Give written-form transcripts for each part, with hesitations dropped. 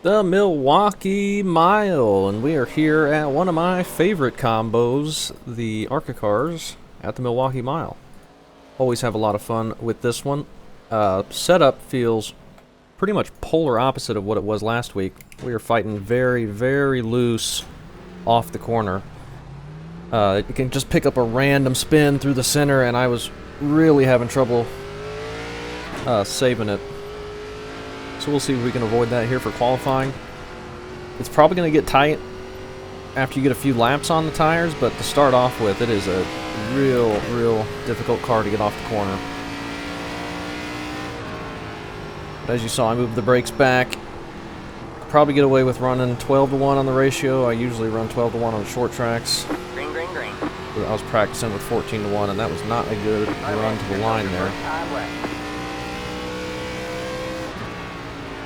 the Milwaukee Mile, and we are here at one of my favorite combos, the ARCA cars at the Milwaukee Mile. Always have a lot of fun with this one. Setup feels pretty much polar opposite of what it was last week. We were fighting very, very loose off the corner. You can just pick up a random spin through the center, and I was really having trouble saving it. So we'll see if we can avoid that here for qualifying. It's probably going to get tight after you get a few laps on the tires, but to start off with, it is a real difficult car to get off the corner. But as you saw, I moved the brakes back. Probably get away with running 12 to 1 on the ratio. I usually run 12 to 1 on the short tracks. Green. I was practicing with 14 to 1, and that was not a good run to the line there.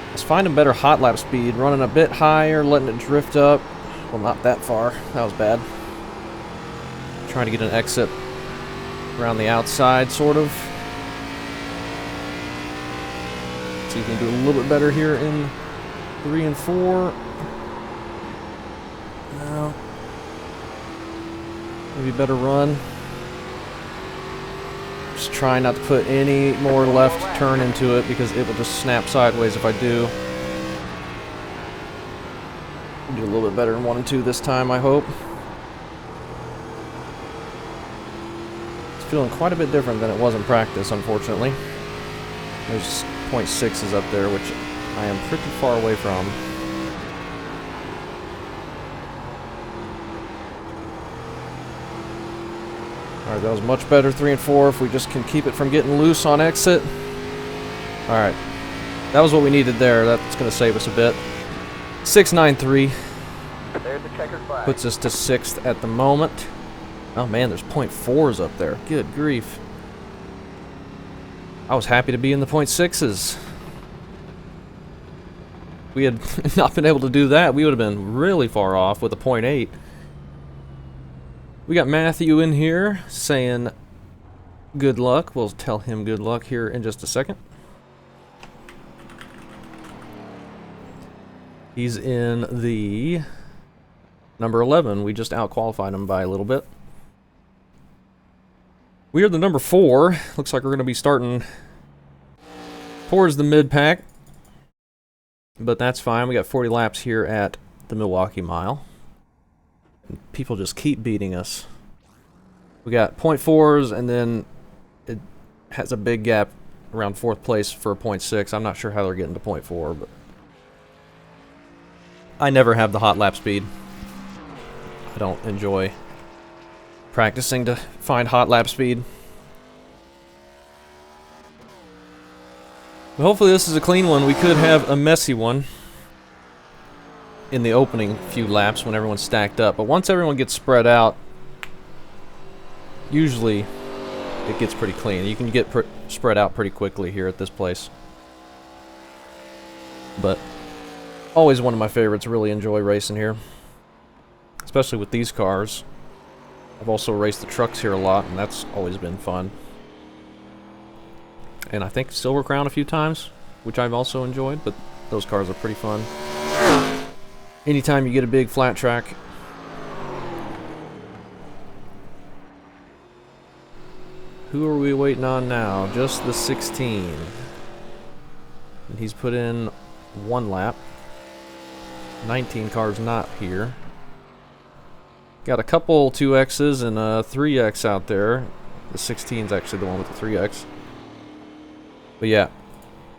I was finding better hot lap speed, running a bit higher, letting it drift up. Well, not that far. That was bad. Trying to get an exit around the outside, sort of. See if we can do a little bit better here in 3 and 4. No. Maybe better run. Just try not to put any more left turn into it because it will just snap sideways if I do. Do a little bit better in 1 and 2 this time, I hope. It's feeling quite a bit different than it was in practice, unfortunately. There's .6s up there, which I am pretty far away from. Alright, that was much better, 3 and 4, if we just can keep it from getting loose on exit. Alright, that was what we needed there. That's going to save us a bit. 6.93 There's the checkered flag. puts us to 6th at the moment. Oh man, there's .4s up there. Good grief. I was happy to be in the .6s. We had not been able to do that, we would have been really far off with a .8. We got Matthew in here saying good luck. We'll tell him good luck here in just a second. He's in the number 11. We just out-qualified him by a little bit. We are the number 4. Looks like we're going to be starting towards the mid-pack. But that's fine. We got 40 laps here at the Milwaukee Mile. And people just keep beating us. We got .4s, and then it has a big gap around 4th place for a .6. I'm not sure how they're getting to .4, but I never have the hot lap speed. I don't enjoy practicing to find hot lap speed. But hopefully this is a clean one. We could have a messy one in the opening few laps when everyone's stacked up. But once everyone gets spread out, usually it gets pretty clean. You can get spread out pretty quickly here at this place. But always one of my favorites. Really enjoy racing here, especially with these cars. I've also raced the trucks here a lot, and that's always been fun. And I think Silver Crown a few times, which I've also enjoyed, but those cars are pretty fun. Anytime you get a big flat track. Who are we waiting on now? Just the 16. And he's put in 1 lap. 19 cars not here. Got a couple 2Xs and a 3X out there. The 16's actually the one with the 3X. But yeah,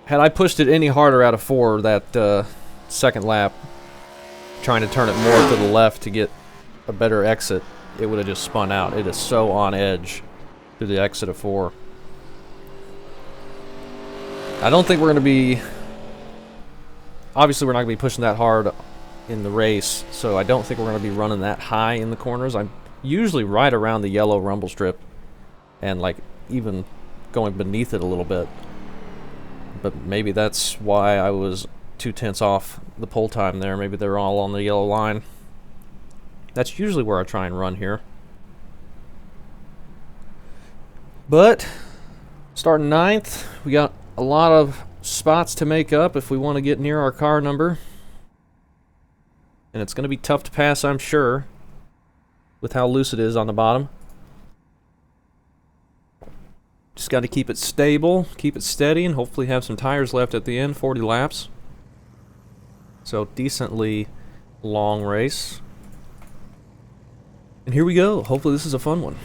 had I pushed it any harder out of 4 that second lap, trying to turn it more to the left to get a better exit, it would have just spun out. It is so on edge through the exit of 4. I don't think we're going to be... Obviously, we're not going to be pushing that hard in the race, so I don't think we're going to be running that high in the corners. I'm usually right around the yellow rumble strip and like even going beneath it a little bit. But maybe that's why I was 2/10 off the pole time there. Maybe they're all on the yellow line. That's usually where I try and run here. But starting 9th, we got a lot of spots to make up if we want to get near our car number. And it's going to be tough to pass, I'm sure, with how loose it is on the bottom. Just got to keep it stable, keep it steady, and hopefully have some tires left at the end, 40 laps. So, decently long race. And here we go. Hopefully this is a fun one.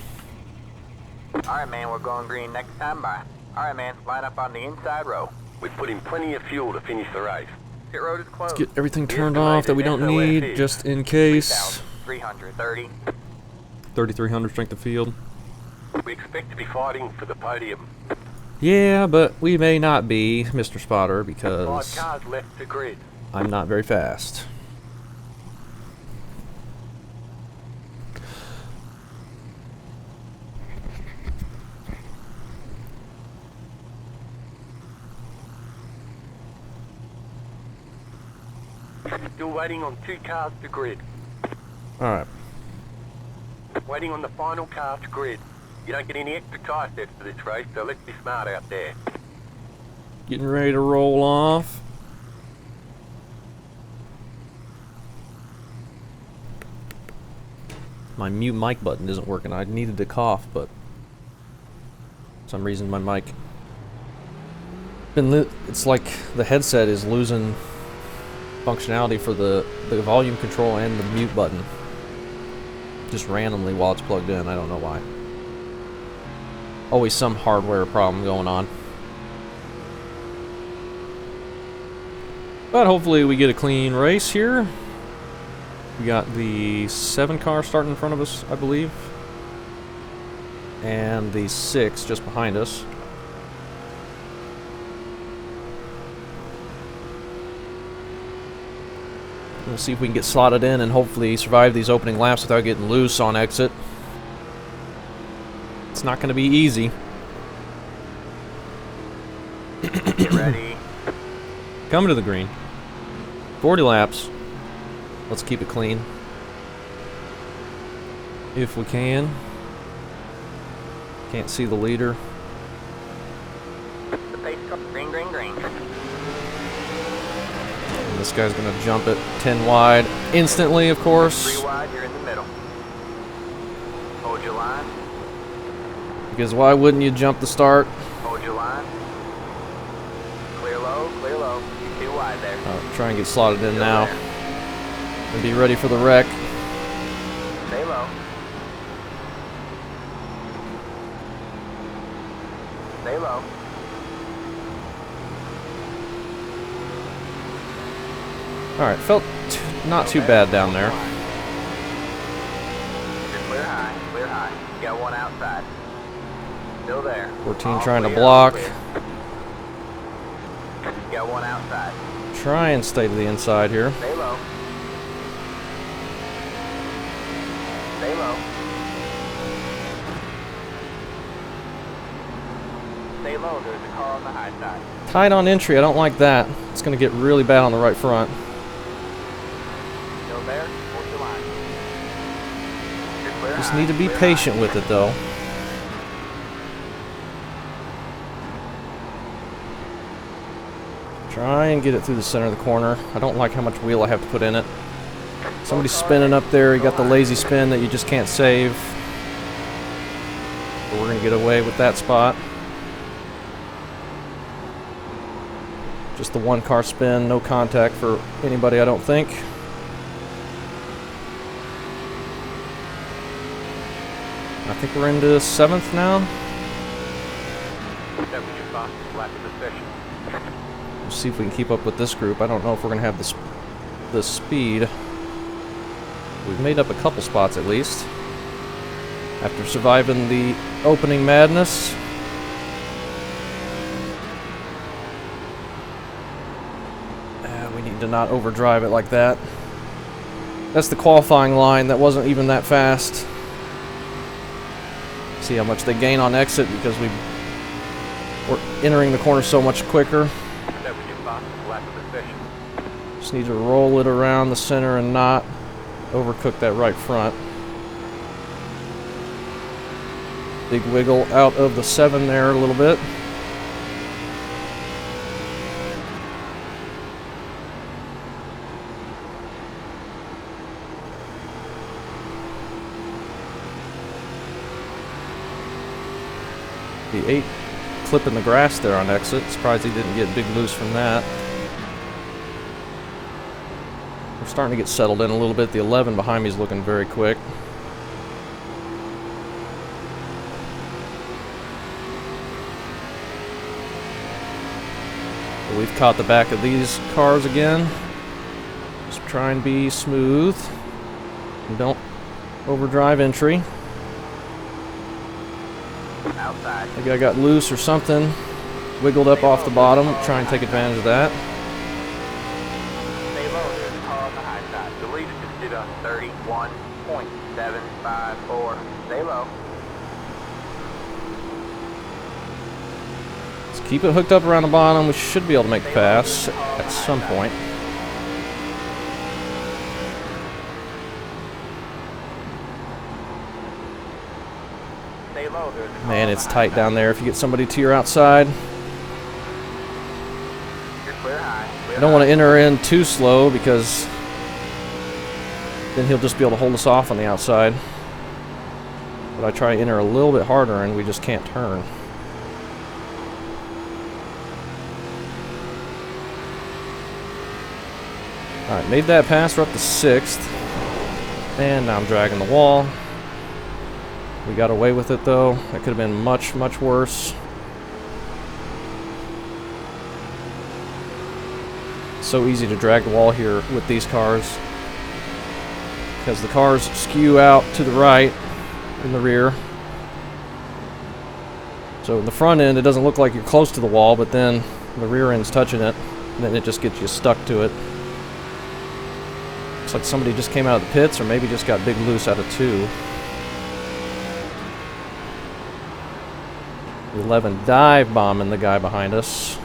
Alright, man, we're going green next time by. Alright, man, line up on the inside row. We've put in plenty of fuel to finish the race. Pit road is closed. Let's get everything turned off that we don't need, just in case. 330. 3,300 strength of field. We expect to be fighting for the podium. Yeah, but we may not be, Mr. Spotter, 5 because cars left to grid. I'm not very fast. Still waiting on 2 cars to grid. Alright. Waiting on the final car to grid. You don't get any extra tyre sets for this race, so let's be smart out there. Getting ready to roll off. My mute mic button isn't working. I needed to cough, but for some reason my mic... It's like the headset is losing functionality for the volume control and the mute button. Just randomly while it's plugged in. I don't know why. Always some hardware problem going on. But hopefully we get a clean race here. We got the 7 car starting in front of us, I believe. And the 6 just behind us. We'll see if we can get slotted in and hopefully survive these opening laps without getting loose on exit. It's not going to be easy. Get ready. Coming to the green. 40 laps. Let's keep it clean. If we can. Can't see the leader. The pace car. Green, green, green. And this guy's going to jump it 10 wide instantly, of course. 3 wide, you're in the middle. Hold your line. Because why wouldn't you jump the start? Hold your line. Clear low, clear low. You're too wide there. Try and get slotted in Still now. there. And be ready for the wreck. Stay low. Stay low. Alright, felt not too bad down there. Just clear high, clear high. You got one outside. Still there. 14 All trying to clear, block. clear. You got one outside. Try and stay to the inside here. Stay low. Stay low. Stay low. There's a car on the high side. Tight on entry, I don't like that. It's going to get really bad on the right front. Still there. Hold your line. You're clear Just high, need to be clear patient high. with it though. Try and get it through the center of the corner. I don't like how much wheel I have to put in it. Somebody's spinning up there. You got the lazy spin that you just can't save. But we're going to get away with that spot. Just the 1 car spin, no contact for anybody, I don't think. I think we're into 7th now. That was your fastest lap of the session. We'll see if we can keep up with this group. I don't know if we're going to have the speed. We've made up a couple spots at least. After surviving the opening madness. We need to not overdrive it like that. That's the qualifying line. That wasn't even that fast. See how much they gain on exit because we're entering the corner so much quicker. That was your fastest lap of the session. Just need to roll it around the center and not overcook that right front. Big wiggle out of the 7 there a little bit. The 8 clipping the grass there on exit. Surprised he didn't get big loose from that. We're starting to get settled in a little bit. The 11 behind me is looking very quick. We've caught the back of these cars again. Just try and be smooth. And don't overdrive entry. Outside. I think I got loose or something. Wiggled up off the bottom. Try and take advantage of that. Stay low, there's a car on the high side. The leader just did a 31.754. Stay low. Let's keep it hooked up around the bottom. We should be able to make the pass at some point. Stay low, there's a car Man, on it's the high tight side. down there if you get somebody to your outside. You're clear high. I don't want to enter in too slow because then he'll just be able to hold us off on the outside. But I try to enter a little bit harder and we just can't turn. Alright, made that pass. We're up to 6th. And now I'm dragging the wall. We got away with it though. That could have been much, much worse. So easy to drag the wall here with these cars because the cars skew out to the right in the rear. So in the front end it doesn't look like you're close to the wall, but then the rear end's touching it and then it just gets you stuck to it. Looks like somebody just came out of the pits or maybe just got big loose out of 2. The 11 dive bombing the guy behind us.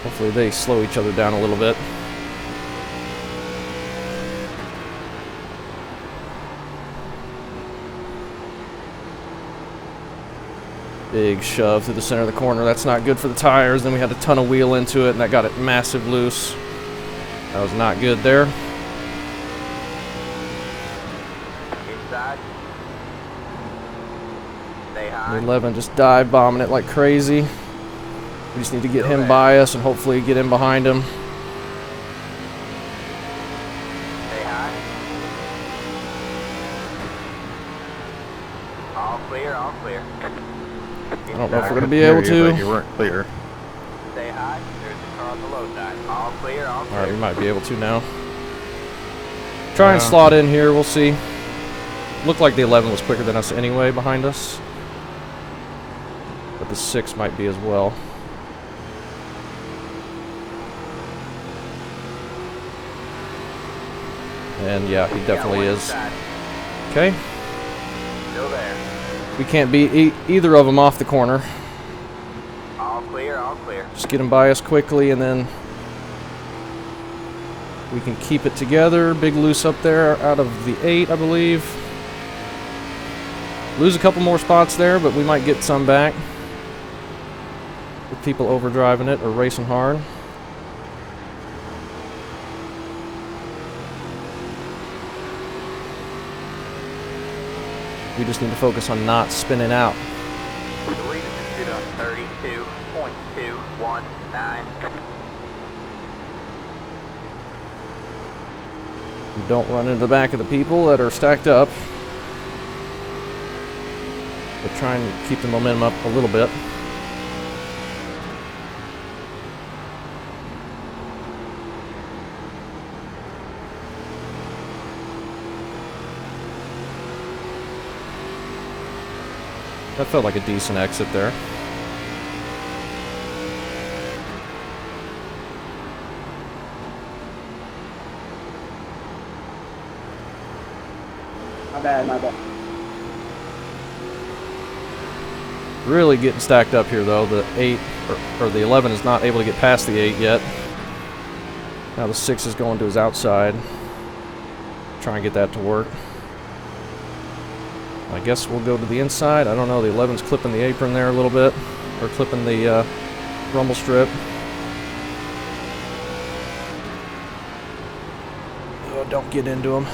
Hopefully they slow each other down a little bit. Big shove through the center of the corner. That's not good for the tires. Then we had a ton of wheel into it and that got it massive loose. That was not good there. Inside. Stay The high. 11 just dive bombing it like crazy. We just need to get him by us and hopefully get in behind him. Stay high. All clear, all clear. I don't know if we're going to be able to. You weren't clear. Stay high. There's a car on the low side. All clear, all clear. Alright, we might be able to now. Try and slot in here, we'll see. Looked like the 11 was quicker than us anyway behind us. But the 6 might be as well. And yeah, he definitely Yeah, one is. inside. Okay. Still there. We can't beat either of them off the corner. All clear, all clear. Just get them by us quickly and then we can keep it together. Big loose up there out of the 8, I believe. Lose a couple more spots there, but we might get some back with people overdriving it or racing hard. We just need to focus on not spinning out. The leader just did a 32.219. We don't run into the back of the people that are stacked up. But try and keep the momentum up a little bit. That felt like a decent exit there. My bad, my bad. Really getting stacked up here though. The 8 or the 11 is not able to get past the 8 yet. Now the 6 is going to his outside. Try and get that to work. I guess we'll go to the inside. I don't know. The 11's clipping the apron there a little bit, or clipping the rumble strip. Oh, don't get into him.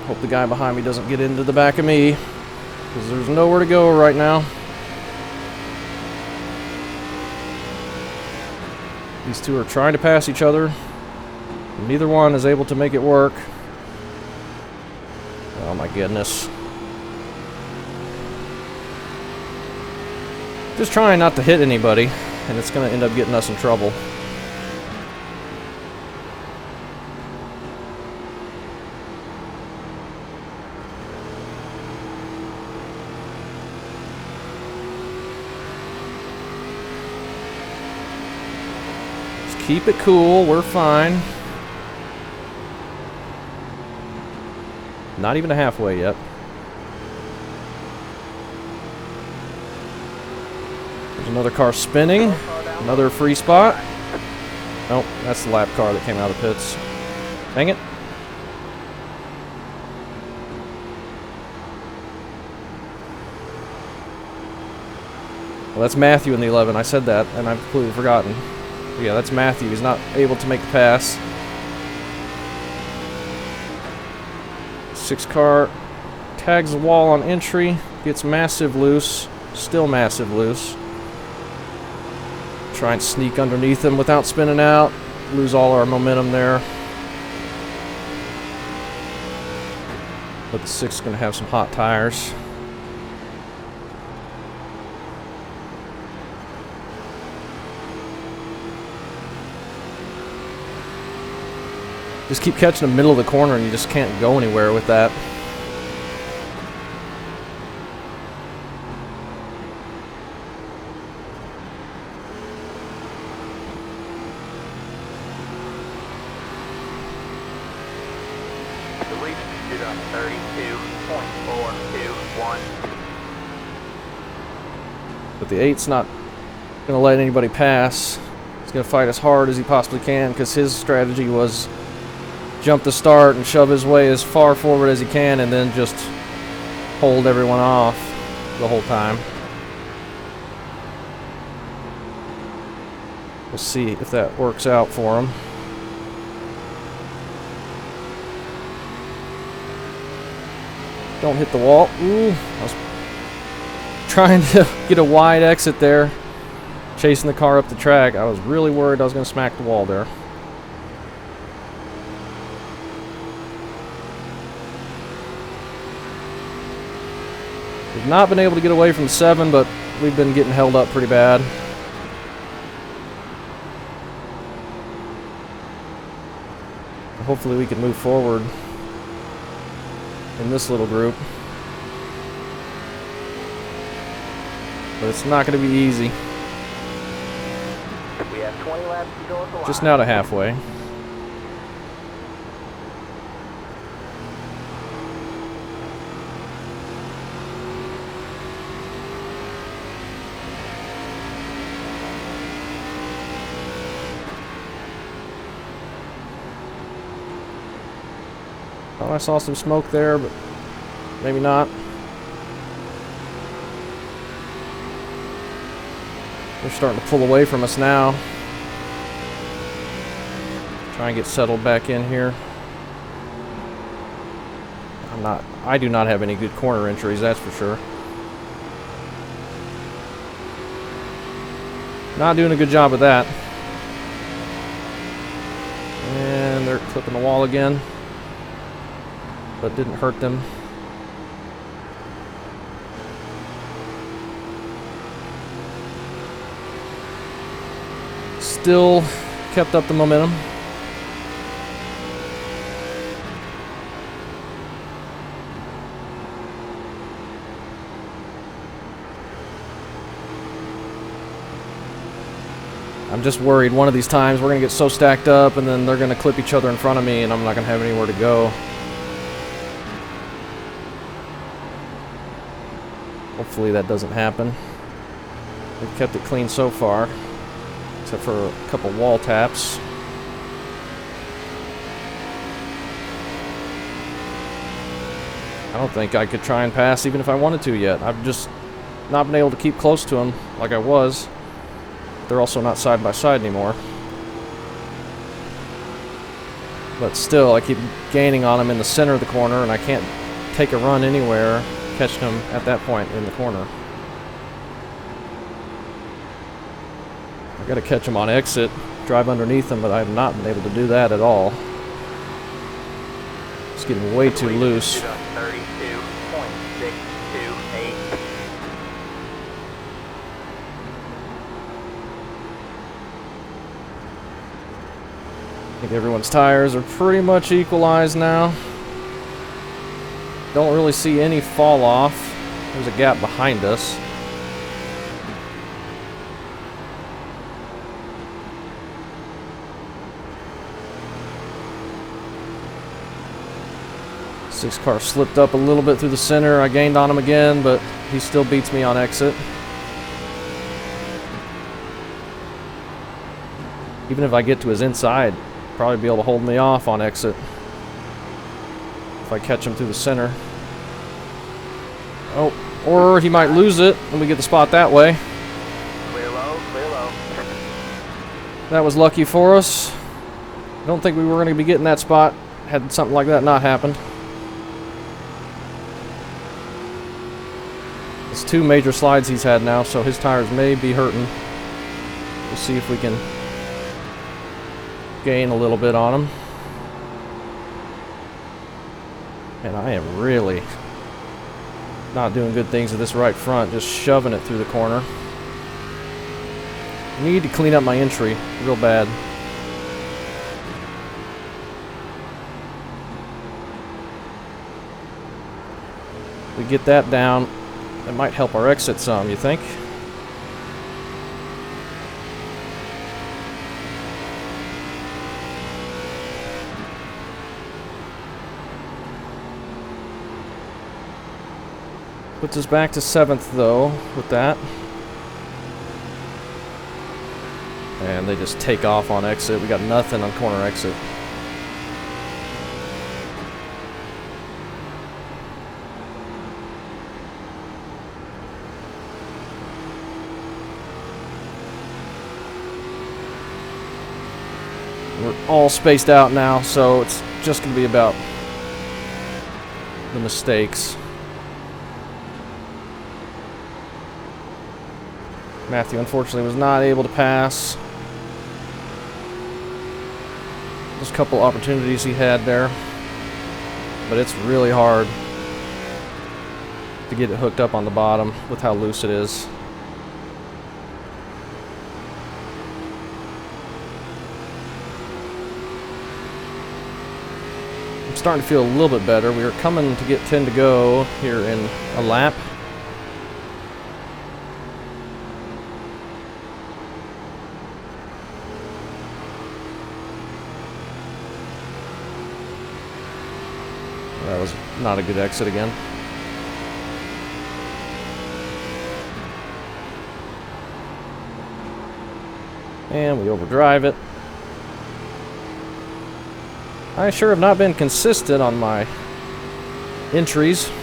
Hope the guy behind me doesn't get into the back of me, because there's nowhere to go right now. These two are trying to pass each other. Neither one is able to make it work. Oh my goodness. Just trying not to hit anybody, and it's going to end up getting us in trouble. Just keep it cool, we're fine. Not even halfway yet. There's another car spinning. Another free spot. Nope, that's the lap car that came out of the pits. Dang it. Well, that's Matthew in the 11. I said that, and I've completely forgotten. But yeah, that's Matthew. He's not able to make the pass. 6 car tags the wall on entry. Gets massive loose. Still massive loose. Try and sneak underneath him without spinning out. Lose all our momentum there. But the 6 is going to have some hot tires. Just keep catching the middle of the corner and you just can't go anywhere with that. The lead is on 32.421. But the 8's not going to let anybody pass. He's going to fight as hard as he possibly can because his strategy was jump the start and shove his way as far forward as he can and then just hold everyone off the whole time. We'll see if that works out for him. Don't hit the wall. Ooh, I was trying to get a wide exit there, chasing the car up the track. I was really worried I was going to smack the wall there. We've not been able to get away from 7, but we've been getting held up pretty bad. Hopefully we can move forward in this little group. But it's not going to be easy. We have 20 laps to go at the line. Just now to halfway. Thought I saw some smoke there, but maybe not. They're starting to pull away from us now. Try and get settled back in here. I do not have any good corner entries, that's for sure. Not doing a good job of that. And they're clipping the wall again. But didn't hurt them. Still kept up the momentum. I'm just worried one of these times we're going to get so stacked up and then they're going to clip each other in front of me and I'm not going to have anywhere to go. Hopefully that doesn't happen. We've kept it clean so far, except for a couple wall taps. I don't think I could try and pass even if I wanted to yet. I've just not been able to keep close to them like I was. They're also not side by side anymore. But still, I keep gaining on him in the center of the corner, and I can't take a run anywhere, catching him at that point in the corner. I gotta catch him on exit, drive underneath him, but I have not been able to do that at all. It's getting way too loose. 32.628. I think everyone's tires are pretty much equalized now. Don't really see any fall off. There's a gap behind us. Six car slipped up a little bit through the center. I gained on him again, but he still beats me on exit. Even if I get to his inside, probably be able to hold me off on exit if I catch him through the center. Oh, or he might lose it and we get the spot that way. Clear low, clear low. That was lucky for us. I don't think we were going to be getting that spot had something like that not happened. It's 2 major slides he's had now, so his tires may be hurting. We'll see if we can gain a little bit on him. And I am really not doing good things with this right front, just shoving it through the corner. I need to clean up my entry real bad. We get that down, that might help our exit some, you think? Puts us back to 7th though with that. And they just take off on exit. We got nothing on corner exit. We're all spaced out now, so it's just going to be about the mistakes. Matthew, unfortunately, was not able to pass. There's a couple opportunities he had there, but it's really hard to get it hooked up on the bottom with how loose it is. I'm starting to feel a little bit better. We are coming to get 10 to go here in a lap. That was not a good exit again. And we overdrive it. I sure have not been consistent on my entries. The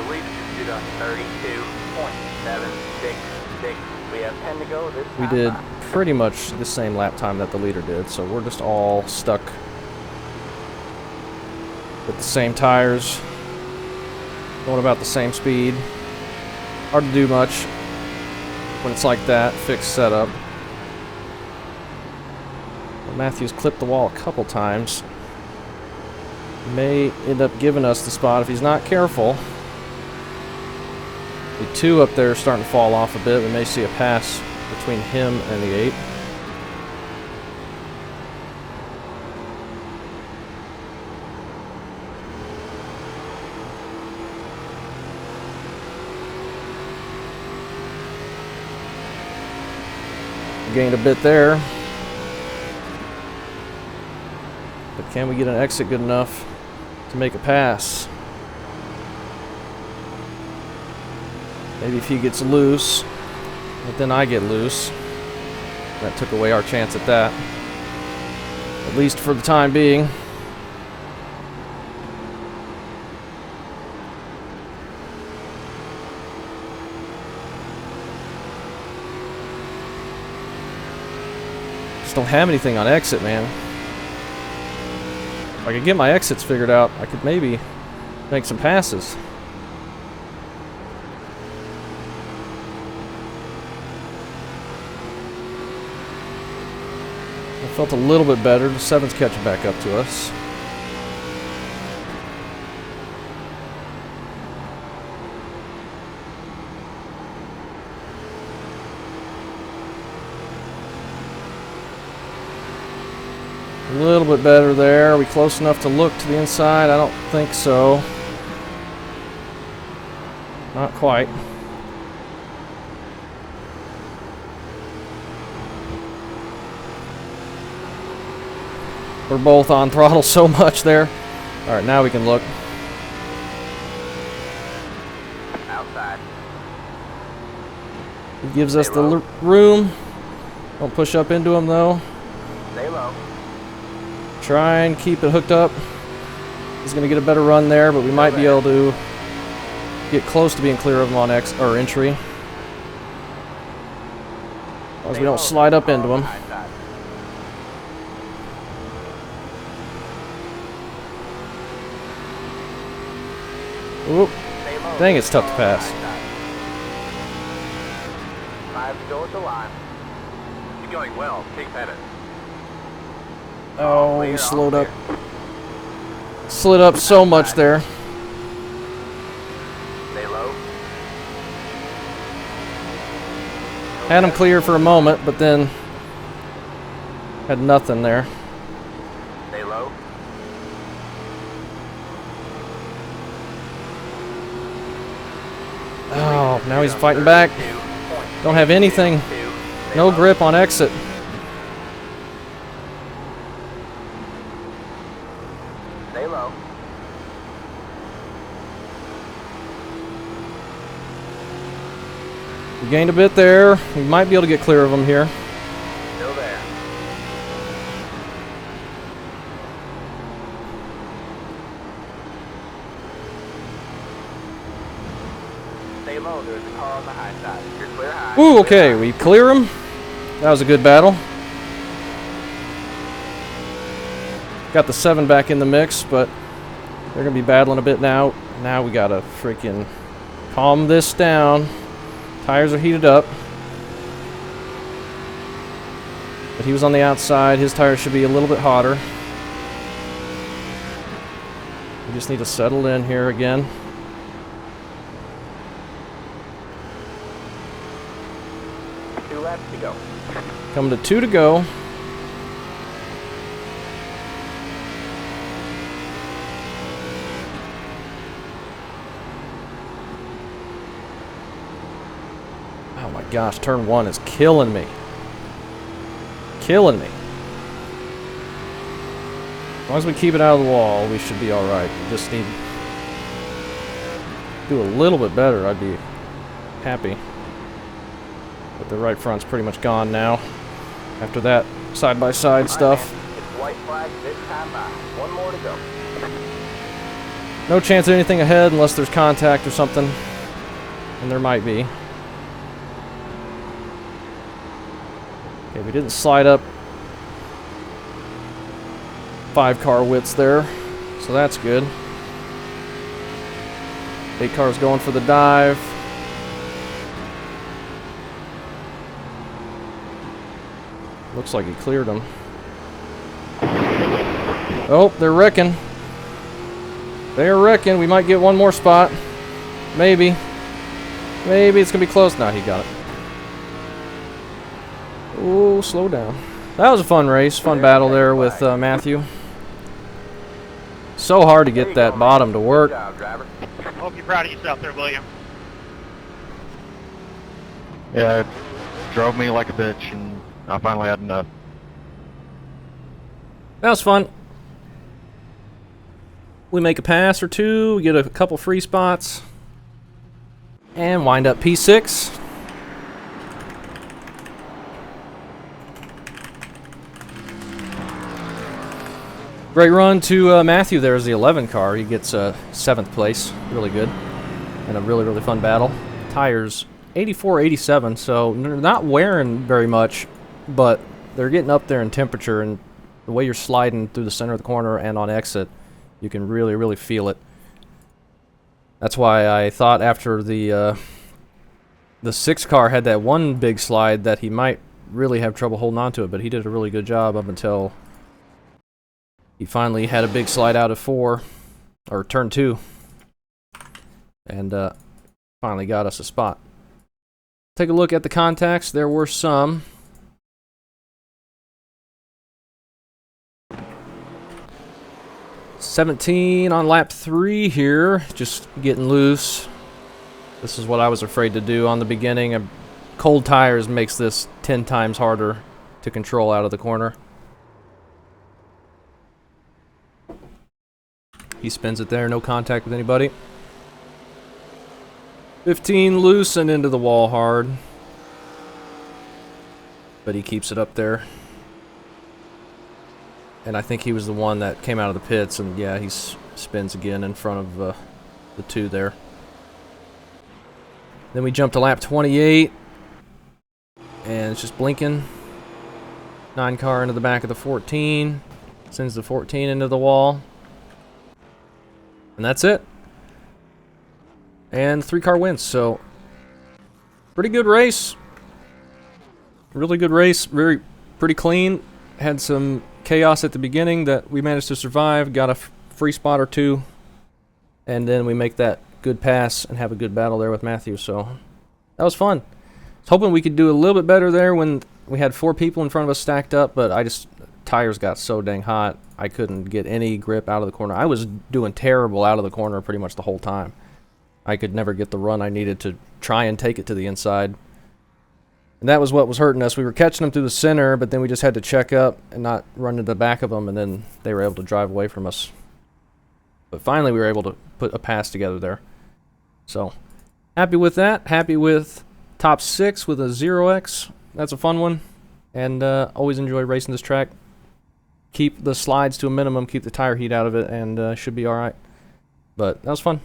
lead is 32.766. We have 10 to go this time. We did pretty much the same lap time that the leader did, so we're just all stuck with the same tires, going about the same speed. Hard to do much when it's like that, fixed setup. Well, Matthews clipped the wall a couple times. May end up giving us the spot if he's not careful. The 2 up there is starting to fall off a bit. We may see a pass between him and the 8. Gained a bit there, but can we get an exit good enough to make a pass? Maybe if he gets loose, but then I get loose. That took away our chance at that, at least for the time being. Don't have anything on exit, man. If I could get my exits figured out, I could maybe make some passes. I felt a little bit better. The 7's catching back up to us. A little bit better there. Are we close enough to look to the inside? I don't think so. Not quite. We're both on throttle so much there. Alright, now we can look. Outside. It gives us the room. Don't push up into him though. Stay low. Try and keep it hooked up. He's going to get a better run there, but we might be able to get close to being clear of him on entry. As long as we don't slide up into him. Oop. Dang, it's tough to pass. 5 still at the line. You're going well. Keep at it. Oh, we slowed up. Slid up so much there. Stay low. Had him clear for a moment, but then had nothing there. Stay low. Oh, now he's fighting back. Don't have anything. No grip on exit. Stay low. We gained a bit there. We might be able to get clear of him here. Still there. Stay low. There's a car on the high side. You're clear high. Ooh, okay, we clear him. That was a good battle. Got the 7 back in the mix, but they're going to be battling a bit now. Now we got to freaking calm this down. Tires are heated up. But he was on the outside. His tires should be a little bit hotter. We just need to settle in here again. Two laps to go. Coming to 2 to go. Oh my gosh, turn 1 is killing me. Killing me. As long as we keep it out of the wall, we should be alright. We just need to do a little bit better. I'd be happy. But the right front's pretty much gone now. After that side-by-side stuff. It's white flag this time by. One more to go. No chance of anything ahead unless there's contact or something. And there might be. Okay, we didn't slide up 5 car widths there, so that's good. 8 cars going for the dive. Looks like he cleared them. Oh, they're wrecking. They're wrecking. We might get one more spot. Maybe. Maybe it's going to be close. Now he got it. Oh, slow down. That was a fun race. Fun battle there with Matthew. So hard to get that bottom to work. Good job, driver. Hope you're proud of yourself there, William. Yeah, it drove me like a bitch, and I finally had enough. That was fun. We make a pass or two, we get a couple free spots, and wind up P6. Great run to Matthew there as the 11 car. He gets 7th place. Really good. And a really, really fun battle. Tires 84, 87, so they're not wearing very much, but they're getting up there in temperature, and the way you're sliding through the center of the corner and on exit, you can really, really feel it. That's why I thought after the 6 car had that one big slide that he might really have trouble holding on to it, but he did a really good job up until he finally had a big slide out of 4, or turn 2, and finally got us a spot. Take a look at the contacts. There were some. $17 on lap 3 here, just getting loose. This is what I was afraid to do on the beginning. Cold tires makes this 10 times harder to control out of the corner. He spins it there, no contact with anybody. 15 loose and into the wall hard. But he keeps it up there. And I think he was the one that came out of the pits, and yeah, he spins again in front of the 2 there. Then we jump to lap 28, and it's just blinking. 9 car into the back of the 14, sends the 14 into the wall. And that's it. And 3 car wins, so pretty good race. Really good race, pretty clean. Had some chaos at the beginning that we managed to survive, got a free spot or 2, and then we make that good pass and have a good battle there with Matthew, so that was fun. I was hoping we could do a little bit better there when we had 4 people in front of us stacked up, but tires got so dang hot, I couldn't get any grip out of the corner. I was doing terrible out of the corner pretty much the whole time. I could never get the run I needed to try and take it to the inside. And that was what was hurting us. We were catching them through the center, but then we just had to check up and not run to the back of them, and then they were able to drive away from us. But finally we were able to put a pass together there. So, happy with that. Happy with top 6 with a 0x. That's a fun one. And always enjoy racing this track. Keep the slides to a minimum, keep the tire heat out of it, and should be alright. But that was fun.